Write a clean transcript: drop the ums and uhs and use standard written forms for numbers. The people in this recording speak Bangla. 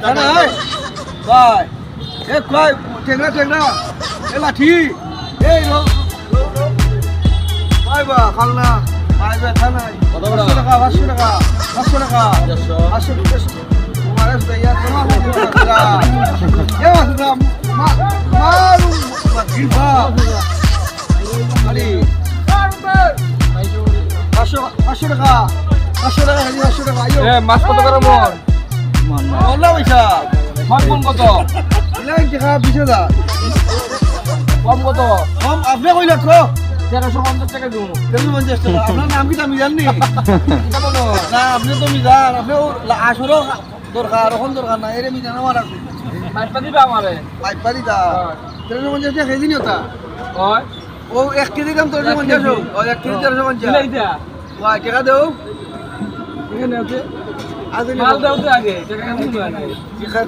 ভাই এ কয় টেংরা এ লাঠি এই রো ভাই বা খালনা ভাই ব্যথা নাই 500 টাকা 500 টাকা 500 টাকা 500 টাকা তোমার আছে ইয়া তোমার এ মাসুদা মারু মাগিবা আরে 500 টাকা 500 টাকা 500 টাকা আইও এ মাছ কত করে মন বললা পয়সা মাছ মন কত লাইন টাকা 20000 কম কত কম আপনি কইলা কো 1350 টাকা দিও 350 টাকা আপনার নাম কি আমি জানি কেমন না আপনি তো মিজান আপনি আসরও দরকার এখন দরকার না এর মিজান আমার আছে মাছটা দিবে আমারে পাইপ পারি দা 350 টাকা খেয়ে দিন ওটা হয় ও 1 কেজি দাম 350 ও 1 কেজি 450 দিলাই দা ওয়া টাকা দেও এখানে আছে আজ মাল দাও তো আগে টাকা নিয়ে আগে